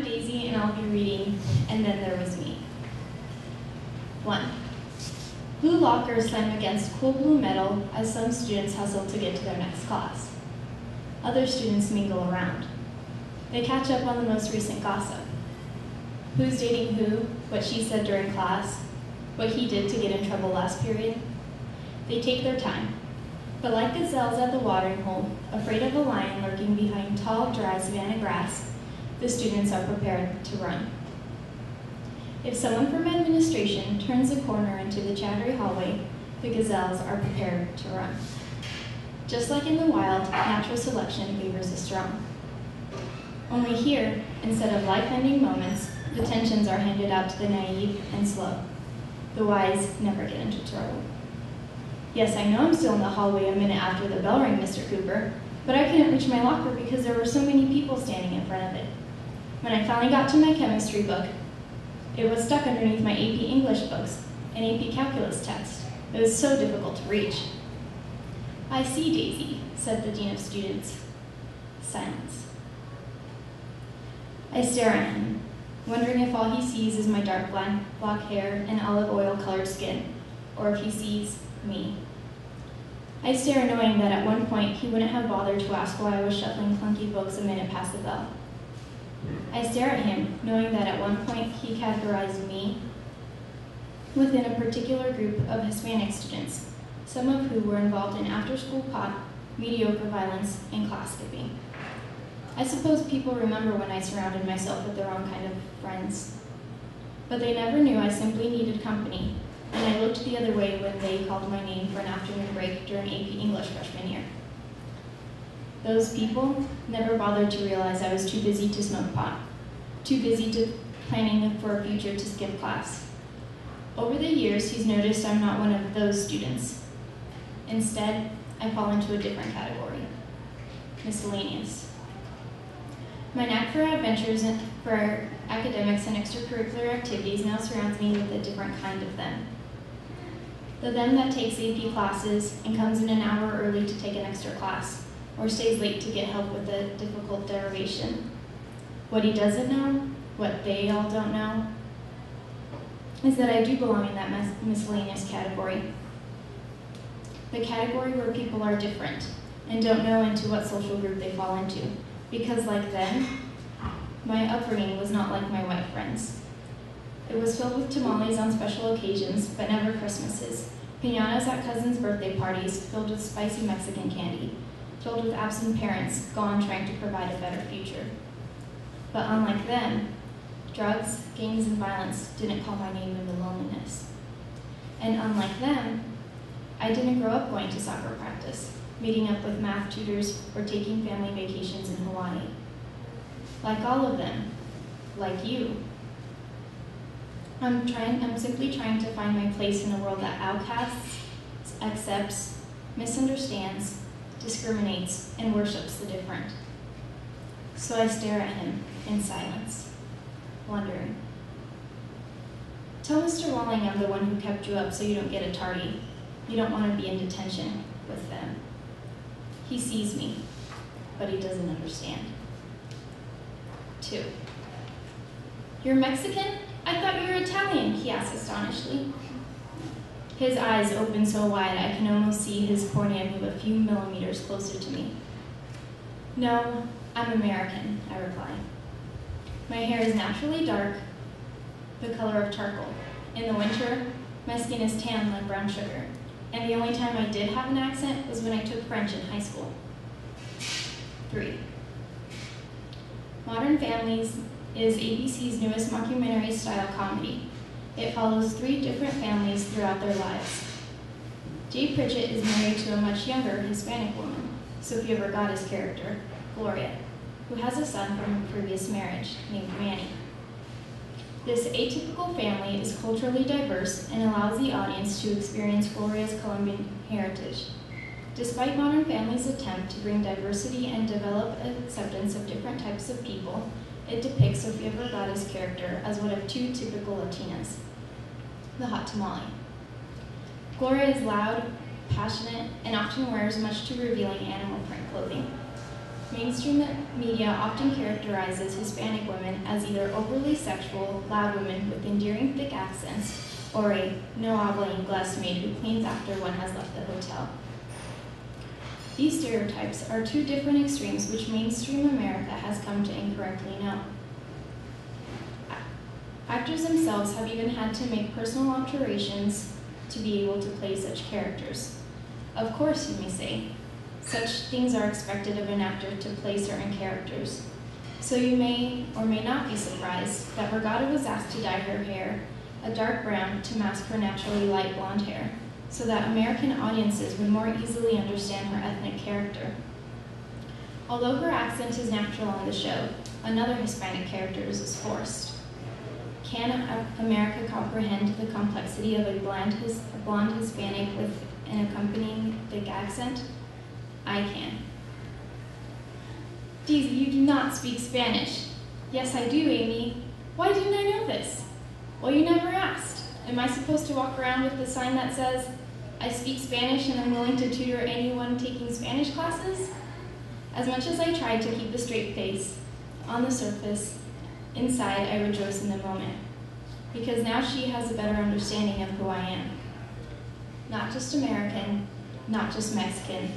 Daisy, and I'll be reading And Then There Was Me. 1. Blue lockers slam against cool blue metal as some students hustle to get to their next class. Other students mingle around. They catch up on the most recent gossip. Who's dating who, what she said during class, what he did to get in trouble last period. They take their time. But like gazelles at the watering hole, afraid of a lion lurking behind tall, dry savanna grass, the students are prepared to run. If someone from administration turns the corner into the chattery hallway, the gazelles are prepared to run. Just like in the wild, natural selection favors the strong. Only here, instead of life-ending moments, the tensions are handed out to the naive and slow. The wise never get into trouble. Yes, I know I'm still in the hallway a minute after the bell rang, Mr. Cooper, but I couldn't reach my locker because there were so many people standing in front of it. When I finally got to my chemistry book, it was stuck underneath my AP English books and AP Calculus text. It was so difficult to reach. I see, Daisy, said the Dean of Students. Silence. I stare at him, wondering if all he sees is my dark black hair and olive oil colored skin, or if he sees me. I stare knowing that at one point he wouldn't have bothered to ask why I was shuffling clunky books a minute past the bell. I stare at him knowing that at one point he categorized me within a particular group of Hispanic students, some of who were involved in after-school pot, mediocre violence, and class skipping. I suppose people remember when I surrounded myself with the wrong kind of friends. But they never knew I simply needed company, and I looked the other way when they called my name for an afternoon break during AP English freshman year. Those people never bothered to realize I was too busy to smoke pot, too busy to planning for a future to skip class. Over the years, he's noticed I'm not one of those students. Instead, I fall into a different category, miscellaneous. My knack for adventures for academics and extracurricular activities now surrounds me with a different kind of them. The them that takes AP classes and comes in an hour early to take an extra class, or stays late to get help with a difficult derivation. What he doesn't know, what they all don't know, is that I do belong in that miscellaneous category. The category where people are different and don't know into what social group they fall into. Because like them, my upbringing was not like my white friends. It was filled with tamales on special occasions, but never Christmases, piñatas at cousins' birthday parties filled with spicy Mexican candy, filled with absent parents gone trying to provide a better future. But unlike them, drugs, gangs, and violence didn't call my name in the loneliness. And unlike them, I didn't grow up going to soccer practice, meeting up with math tutors, or taking family vacations in Hawaii. Like all of them, like you, I'm simply trying to find my place in a world that outcasts, accepts, misunderstands, discriminates, and worships the different. So I stare at him in silence, wondering. Tell Mr. Walling I'm the one who kept you up so you don't get a tardy. You don't want to be in detention with them. He sees me, but he doesn't understand. 2. You're Mexican? I thought you were Italian, he asked astonishedly. His eyes open so wide I can almost see his cornea move a few millimeters closer to me. No, I'm American, I reply. My hair is naturally dark, the color of charcoal. In the winter, my skin is tan like brown sugar. And the only time I did have an accent was when I took French in high school. 3. Modern Families is ABC's newest mockumentary-style comedy. It follows 3 different families throughout their lives. Jay Pritchett is married to a much younger Hispanic woman, Sofia Vergara's character, Gloria, who has a son from a previous marriage named Manny. This atypical family is culturally diverse and allows the audience to experience Gloria's Colombian heritage. Despite Modern Family's attempt to bring diversity and develop acceptance of different types of people, it depicts Sofia Vergara's character as one of 2 typical Latinas, the hot tamale. Gloria is loud, passionate, and often wears much too revealing animal print clothing. Mainstream media often characterizes Hispanic women as either overly sexual, loud women with endearing thick accents, or a no habla inglés maid who cleans after one has left the hotel. These stereotypes are two different extremes which mainstream America has come to incorrectly know. Actors themselves have even had to make personal alterations to be able to play such characters. Of course, you may say, such things are expected of an actor to play certain characters. So you may or may not be surprised that Regatta was asked to dye her hair a dark brown to mask her naturally light blonde hair, so that American audiences would more easily understand her ethnic character. Although her accent is natural on the show, another Hispanic character is forced. Can America comprehend the complexity of a blonde Hispanic with an accompanying thick accent? I can. Daisy, you do not speak Spanish. Yes, I do, Amy. Why didn't I know this? Well, you never asked. Am I supposed to walk around with the sign that says, I speak Spanish and I'm willing to tutor anyone taking Spanish classes? As much as I tried to keep a straight face, on the surface, inside I rejoice in the moment, because now she has a better understanding of who I am. Not just American, not just Mexican,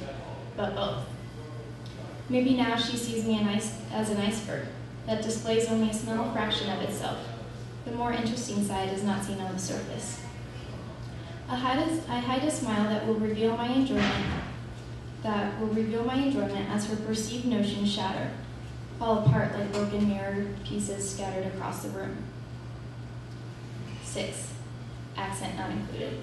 but both. Maybe now she sees me as an iceberg that displays only a small fraction of itself. The more interesting side is not seen on the surface. I hide a smile that will reveal my enjoyment as her perceived notions shatter, fall apart like broken mirror pieces scattered across the room. 6. Accent not included.